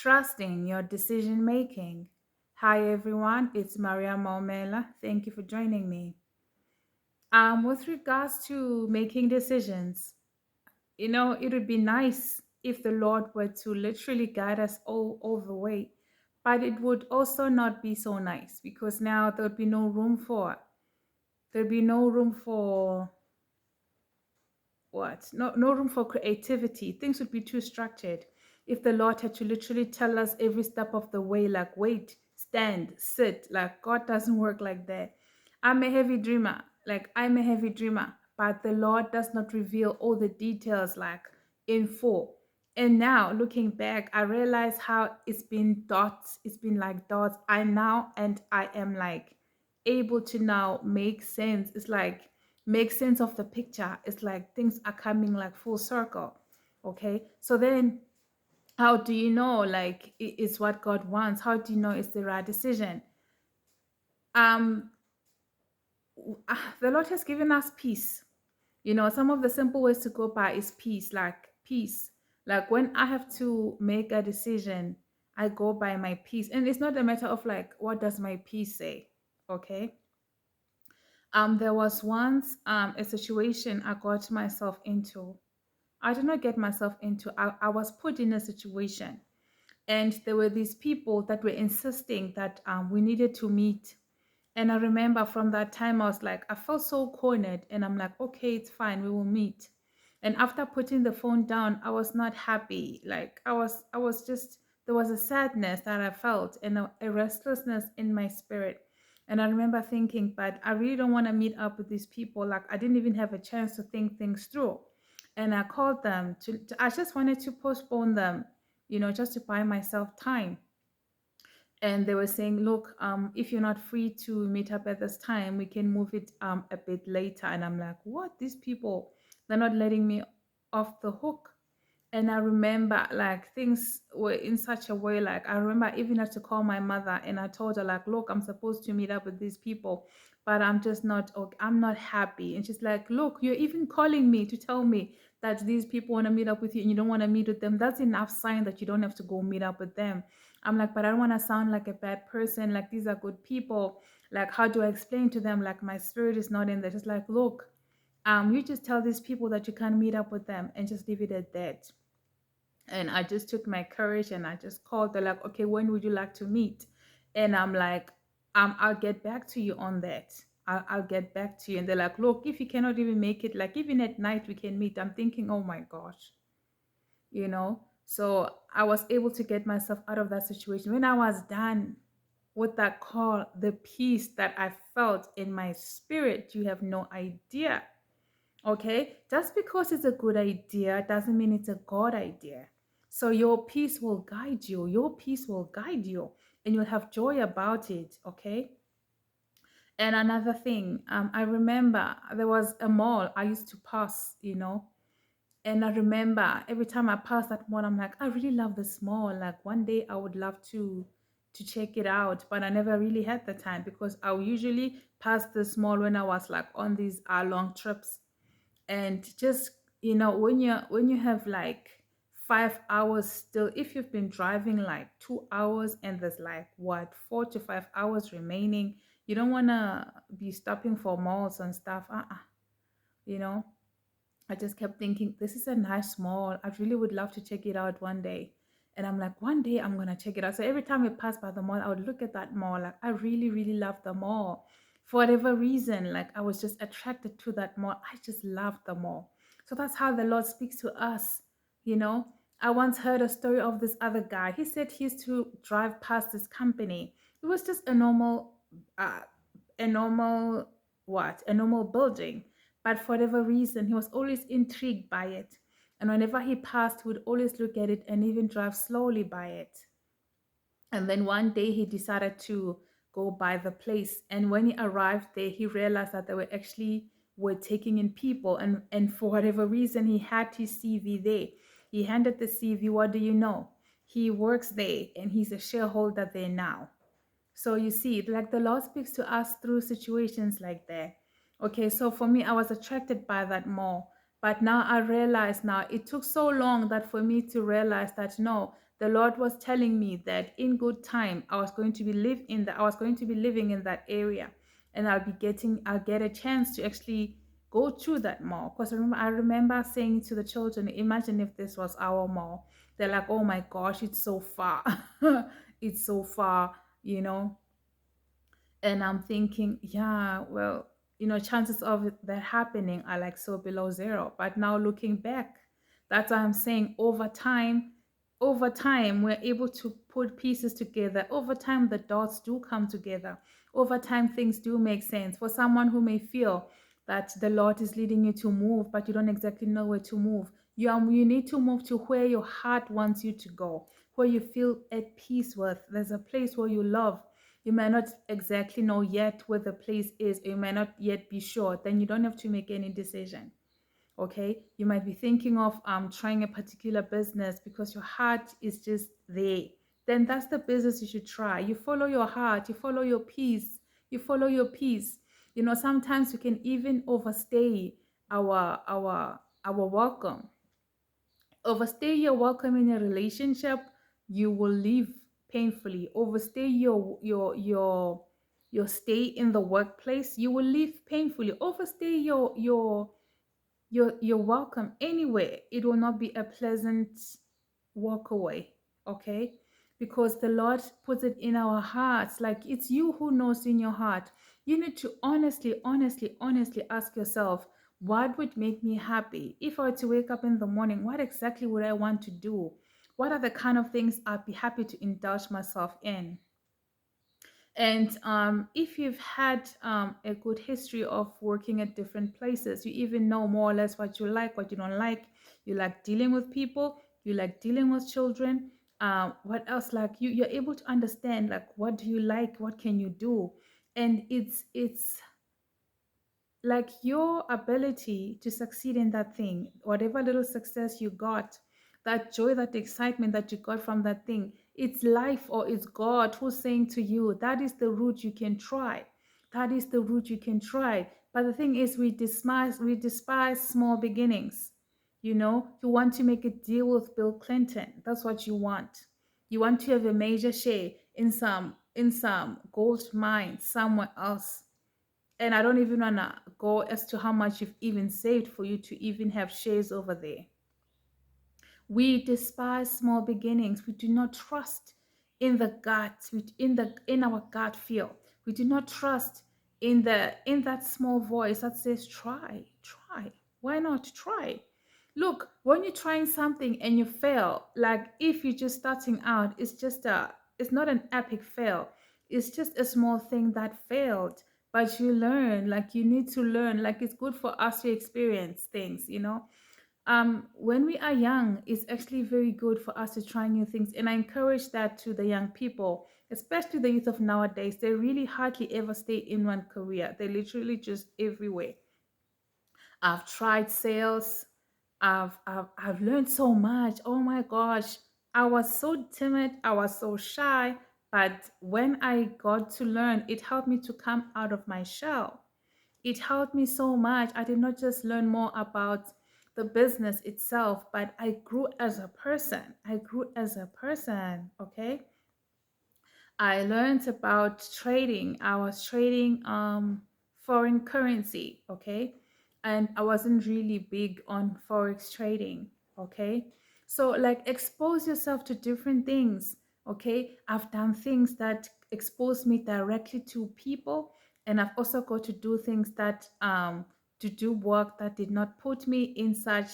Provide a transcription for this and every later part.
trusting your decision making. Hi everyone, it's Maria Maumela. Thank you for joining me. With regards to making decisions, it would be nice if the Lord were to literally guide us all the way, but it would also not be so nice because now there'd be no room for there'd be no room for what? No room for creativity. Things would be too structured. If the Lord had to literally tell us every step of the way, like wait, stand, sit, like God doesn't work like that. I'm a heavy dreamer, but the Lord does not reveal all the details like in full. And now looking back, I realize how it's been like dots. I am like able to now make sense. It's like make sense of the picture. It's like things are coming like full circle. Okay. So then how do you know like it's what God wants? How do you know it's the right decision? Um the Lord has given us peace. Some of the simple ways to go by is peace, like peace. Like when I have to make a decision, I go by my peace. And it's not a matter of like, what does my peace say? Okay. There was once a situation I got myself into. I did not get myself into. I was put in a situation, and there were these people that were insisting that we needed to meet. And I remember from that time, I was like, I felt so cornered, and I'm like, okay, it's fine, we will meet. And after putting the phone down, I was not happy. Like I was just there was a sadness that I felt and a restlessness in my spirit. And I remember thinking, but I really don't want to meet up with these people. Like I didn't even have a chance to think things through. And I called them I just wanted to postpone them, just to buy myself time. And they were saying, look, if you're not free to meet up at this time, we can move it a bit later. And I'm like, what? These people, they're not letting me off the hook. And I remember like things were in such a way, like I remember I even had to call my mother and I told her like, look, I'm supposed to meet up with these people, but I'm just not okay, I'm not happy. And she's like, look, you're even calling me to tell me that these people want to meet up with you and you don't want to meet with them. That's enough sign that you don't have to go meet up with them. I'm like, but I don't want to sound like a bad person. Like these are good people. Like, how do I explain to them? Like my spirit is not in there. Just like, look, you just tell these people that you can't meet up with them and just leave it at that. And I just took my courage and I just called. They're like, okay, when would you like to meet? And I'm like, I'll get back to you on that. I'll get back to you. And they're like, look, if you cannot even make it, like even at night we can meet. I'm thinking, oh my gosh, So I was able to get myself out of that situation. When I was done with that call, the peace that I felt in my spirit, you have no idea. Okay, just because it's a good idea doesn't mean it's a God idea. So your peace will guide you. Your peace will guide you, and you'll have joy about it. Okay. And another thing, I remember there was a mall I used to pass, and I remember every time I pass that mall, I'm like, I really love this mall. Like one day I would love to check it out, but I never really had the time because I would usually pass this mall when I was like on these long trips. And just when you have like 5 hours still, if you've been driving like 2 hours and there's like what 4 to 5 hours remaining, you don't want to be stopping for malls and stuff. You know, I just kept thinking, this is a nice mall. I really would love to check it out one day. And I'm like, one day I'm gonna check it out. So every time we pass by the mall, I would look at that mall. Like I really, really love the mall. For whatever reason, like I was just attracted to that mall. I just love the mall. So that's how the Lord speaks to us, you know. I once heard a story of this other guy. He said he used to drive past this company. It was just uh, a normal a normal building, but for whatever reason, he was always intrigued by it. And whenever he passed, he would always look at it and even drive slowly by it. And then one day he decided to go by the place. And when he arrived there, he realized that they were taking in people. And for whatever reason, he had his CV there. He handed the CV. What do you know? He works there and he's a shareholder there now. So you see, like the Lord speaks to us through situations like that. Okay, so for me, I was attracted by that more. But now I realize, now it took so long that for me to realize that no, the Lord was telling me that in good time I was going to be living in that area, and I'll get a chance to actually go to that mall. Because I remember saying to the children, imagine if this was our mall. They're like, oh my gosh, it's so far. It's so far, you know. And I'm thinking, yeah, well, chances of that happening are like so below zero. But now looking back, that's why I'm saying over time, we're able to put pieces together. Over time, the dots do come together. Over time, things do make sense. For someone who may feel that the Lord is leading you to move, but you don't exactly know where to move, you need to move to where your heart wants you to go, where you feel at peace with. There's a place where you love. You might not exactly know yet where the place is, or you might not yet be sure. Then you don't have to make any decision. Okay, you might be thinking of trying a particular business because your heart is just there. Then that's the business you should try. You follow your heart, you follow your peace, you follow your peace. Sometimes we can even overstay our welcome. Overstay your welcome in a relationship, you will leave painfully. Overstay your stay in the workplace, you will leave painfully. Overstay you're welcome anywhere, it will not be a pleasant walk away. Okay, because the Lord puts it in our hearts. Like, it's you who knows in your heart. You need to honestly ask yourself, what would make me happy? If I were to wake up in the morning, what exactly would I want to do? What are the kind of things I'd be happy to indulge myself in? And if you've had a good history of working at different places, you even know more or less what you like, what you don't like. You like dealing with people, you like dealing with children. What else? Like, you're able to understand, like, what do you like, what can you do? And it's like your ability to succeed in that thing, whatever little success you got, that joy, that excitement that you got from that thing, it's life or it's God who's saying to you, that is the route you can try. That is the route you can try. But the thing is, we despise small beginnings. You want to make a deal with Bill Clinton. That's what you want. You want to have a major share in some gold mine somewhere else. And I don't even want to go as to how much you've even saved for you to even have shares over there. We despise small beginnings. We do not trust in the gut, in our gut feel. We do not trust in that small voice that says, try, try. Why not try? Look, when you're trying something and you fail, like if you're just starting out, it's not an epic fail. It's just a small thing that failed. But you learn, like you need to learn. Like, it's good for us to experience things. When we are young, it's actually very good for us to try new things. And I encourage that to the young people, especially the youth of nowadays. They really hardly ever stay in one career, they're literally just everywhere. I've tried sales. I've learned so much. Oh my gosh. I was so timid. I was so shy. But when I got to learn, it helped me to come out of my shell. It helped me so much. I did not just learn more about the business itself, but I grew as a person. I grew as a person. Okay. I learned about trading. I was trading foreign currency, okay? And I wasn't really big on forex trading, okay? So, like, expose yourself to different things, okay? I've done things that expose me directly to people, and I've also got to do things that to do work that did not put me in such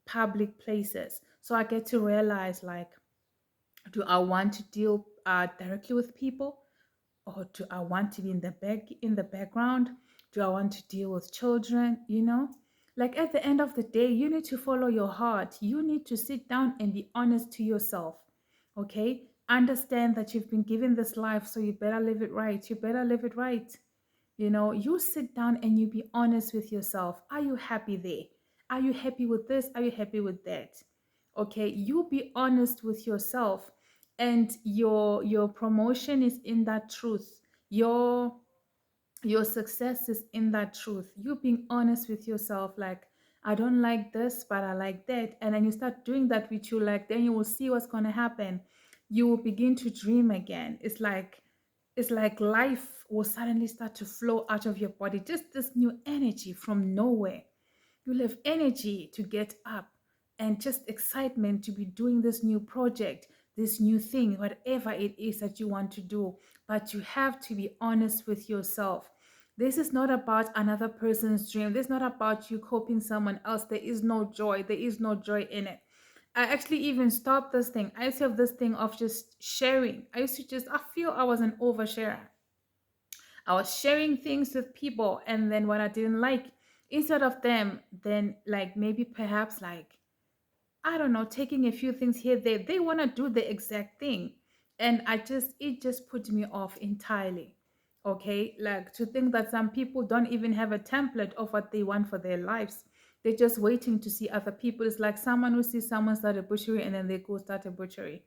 public places. So I get to realize, like, do I want to deal directly with people, or do I want to be in the background? Do I want to deal with children? Like, at the end of the day, you need to follow your heart. You need to sit down and be honest to yourself. Okay? Understand that you've been given this life, so you better live it right. You better live it right. You sit down and you be honest with yourself. Are you happy there? Are you happy with this? Are you happy with that? Okay, you be honest with yourself, and your promotion is in that truth. Your success is in that truth. You being honest with yourself, like, I don't like this, but I like that. And then you start doing that which you like, then you will see what's going to happen. You will begin to dream again. It's like life will suddenly start to flow out of your body. Just this new energy from nowhere. You'll have energy to get up and just excitement to be doing this new project, this new thing, whatever it is that you want to do. But you have to be honest with yourself. This is not about another person's dream. This is not about you copying someone else. There is no joy. There is no joy in it. I actually even stopped this thing. I used to have this thing of just sharing. I feel I was an oversharer. I was sharing things with people, and then what I didn't like, instead of them, then like maybe perhaps like, I don't know, taking a few things here, they want to do the exact thing. And it just put me off entirely. Okay. Like to think that some people don't even have a template of what they want for their lives. They're just waiting to see other people. It's like someone who sees someone start a butchery and then they go start a butchery.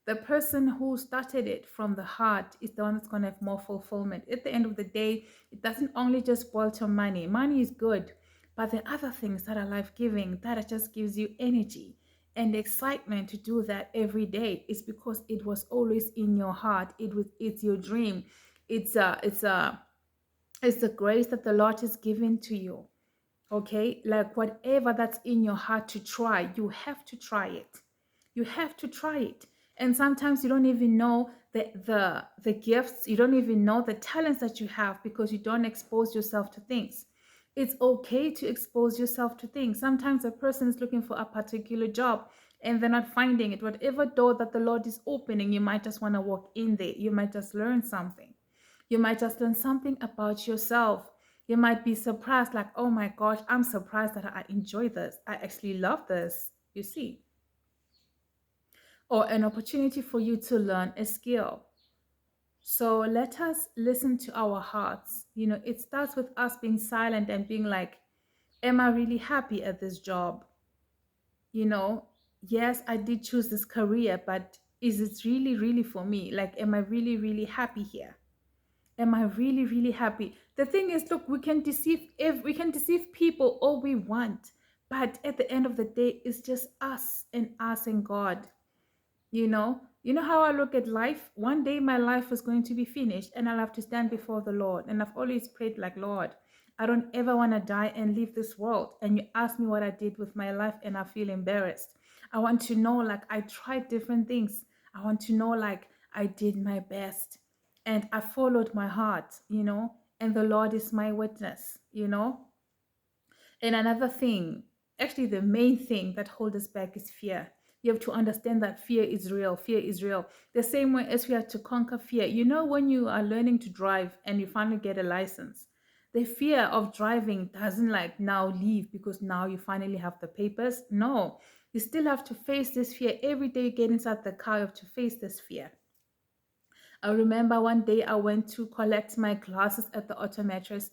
The person who started it from the heart is the one that's going to have more fulfillment. At the end of the day, it doesn't only just boil to money. Money is good, but the other things that are life giving, that it just gives you energy and excitement to do that every day, is because it was always in your heart. It's your dream. It's the grace that the Lord has given to you. Okay, like whatever that's in your heart to try, you have to try it. You have to try it. And sometimes you don't even know the gifts, you don't even know the talents that you have because you don't expose yourself to things. It's okay to expose yourself to things. Sometimes a person is looking for a particular job and they're not finding it. Whatever door that the Lord is opening, you might just want to walk in there. You might just learn something. You might just learn something about yourself. You might be surprised, like, oh my gosh, I'm surprised that I enjoy this. I actually love this, you see. Or an opportunity for you to learn a skill. So let us listen to our hearts. It starts with us being silent and being like, am I really happy at this job? You know, yes, I did choose this career, but is it really, really for me? Like, am I really, really happy here? Am I really, really happy? The thing is, look, we can deceive people all we want, but at the end of the day, it's just us and God. You know how I look at life. One day my life is going to be finished, and I'll have to stand before the Lord. And I've always prayed like, Lord, I don't ever want to die and leave this world. And you ask me what I did with my life, and I feel embarrassed. I want to know, like, I tried different things. I want to know, like, I did my best and I followed my heart. And the Lord is my witness. And another thing, actually, the main thing that holds us back is fear. You have to understand that fear is real. Fear is real. The same way as we have to conquer fear. When you are learning to drive and you finally get a license, the fear of driving doesn't like now leave because now you finally have the papers. No, you still have to face this fear. Every day you get inside the car, you have to face this fear. I remember one day I went to collect my glasses at the optometrist,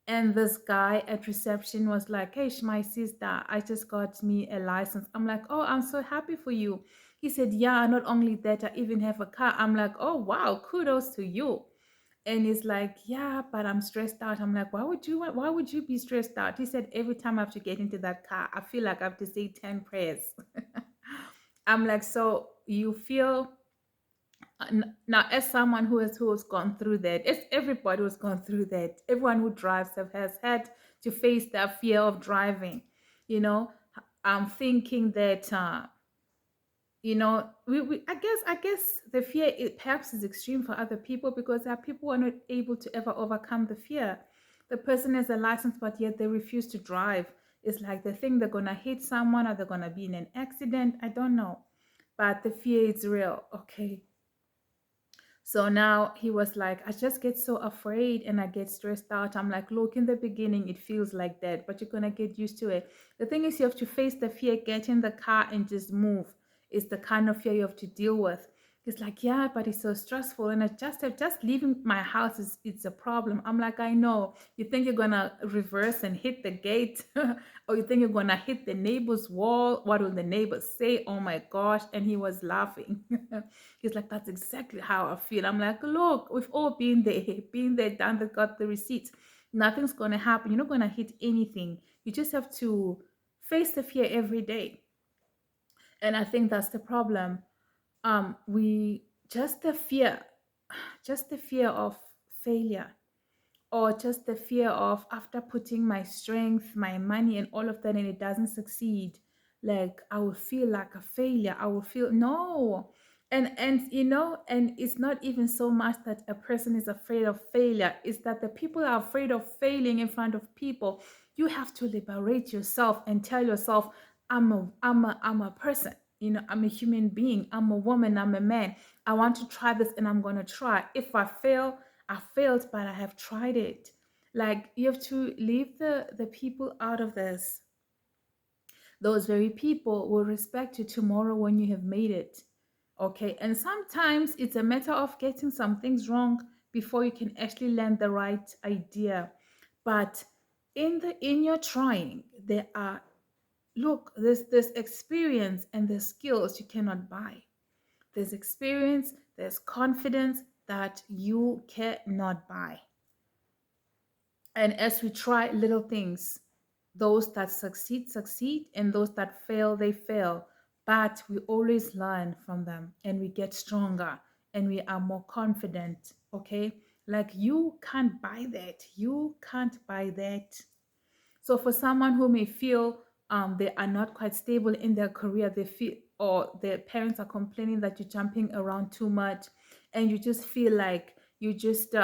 and this guy at reception was like, "Hey, my sister, I just got me a license." I'm like, "Oh, I'm so happy for you." He said, "Yeah, not only that, I even have a car." I'm like, "Oh, wow, kudos to you." And he's like, "Yeah, but I'm stressed out." I'm like, "Why would you be stressed out?" He said, "Every time I have to get into that car, I feel like I have to say 10 prayers." I'm like, "So you feel now, as someone who has gone through that, as everybody who's gone through that, everyone who drives has had to face that fear of driving. You know, I'm thinking that I guess the fear perhaps is extreme for other people because there are people who are not able to ever overcome the fear. The person has a license, but yet they refuse to drive. It's like they think they're gonna hit someone or they're gonna be in an accident. I don't know, but the fear is real. Okay, so now he was like, I just get so afraid and I get stressed out. I'm like, look, in the beginning, it feels like that, but you're going to get used to it. The thing is, you have to face the fear, get in the car and just move. It's the kind of fear you have to deal with. It's like, yeah, but it's so stressful. And I just leaving my house it's a problem. I'm like, I know. You think you're gonna reverse and hit the gate, or you think you're gonna hit the neighbor's wall. What will the neighbors say? Oh my gosh. And he was laughing. He's like, that's exactly how I feel. I'm like, look, we've all been there, done that, got the receipts. Nothing's gonna happen. You're not gonna hit anything. You just have to face the fear every day. And I think that's the problem. We just the fear, just the fear of failure, or just the fear of after putting my strength, my money, and all of that, and it doesn't succeed, like I will feel like a failure. I will feel no. And it's not even so much that a person is afraid of failure, it's that the people are afraid of failing in front of people. You have to liberate yourself and tell yourself, I'm a person. I'm a human being. I'm a woman. I'm a man. I want to try this and I'm going to try. If I fail, I failed, but I have tried it. Like you have to leave the people out of this. Those very people will respect you tomorrow when you have made it. Okay. And sometimes it's a matter of getting some things wrong before you can actually land the right idea. But in your trying, there are look, there's this experience and the skills you cannot buy. There's experience, there's confidence that you cannot buy. And as we try little things, those that succeed, succeed, and those that fail, they fail. But we always learn from them and we get stronger and we are more confident. Okay. Like you can't buy that. You can't buy that. So for someone who may feel they are not quite stable in their career, they feel, or their parents are complaining that you're jumping around too much, and you just feel like you just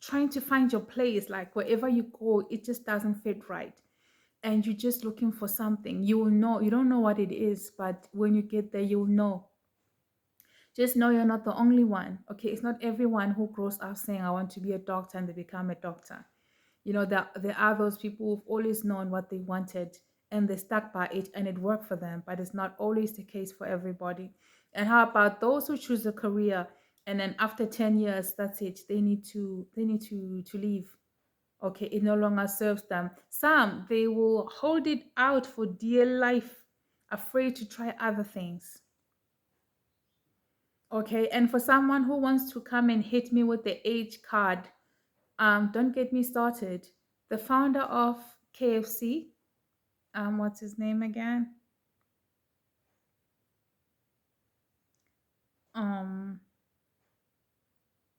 trying to find your place, like wherever you go, it just doesn't fit right. And you're just looking for something. You will know, you don't know what it is, but when you get there, you'll know. Just know you're not the only one. Okay, it's not everyone who grows up saying, I want to be a doctor and they become a doctor. There are those people who've always known what they wanted and they stuck by it and it worked for them, but it's not always the case for everybody. And how about those who choose a career and then after 10 years, that's it, they need to leave. Okay, it no longer serves them. Some, they will hold it out for dear life, afraid to try other things. Okay, and for someone who wants to come and hit me with the age card, don't get me started. The founder of KFC, what's his name again? Um,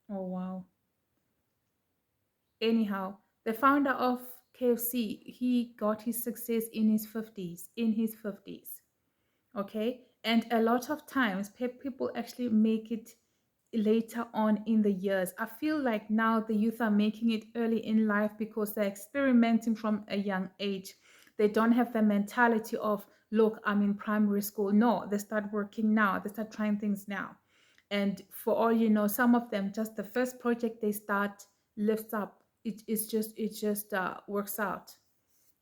oh wow. Anyhow, the founder of KFC, he got his success in his 50s, in his 50s. Okay, and a lot of times people actually make it later on in the years. I feel like now the youth are making it early in life because they're experimenting from a young age. They don't have the mentality of, look, I'm in primary school. No, they start working now, they start trying things now. And for all you know, some of them, just the first project they start lifts up. It just works out.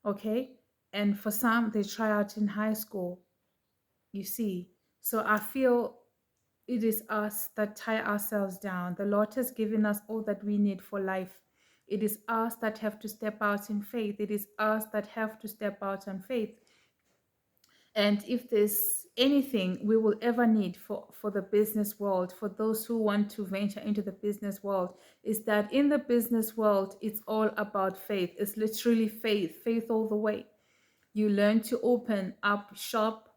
Okay. And for some, they try out in high school, you see. So I feel it is us that tie ourselves down. The Lord has given us all that we need for life. It is us that have to step out in faith. It is us that have to step out in faith. And if there's anything we will ever need for the business world, for those who want to venture into the business world, is that in the business world, it's all about faith. It's literally faith, faith all the way. You learn to open up shop,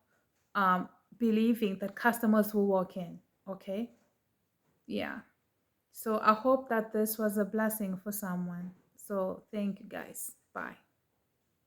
um, believing that customers will walk in. Okay. Yeah. So I hope that this was a blessing for someone. So thank you guys. Bye.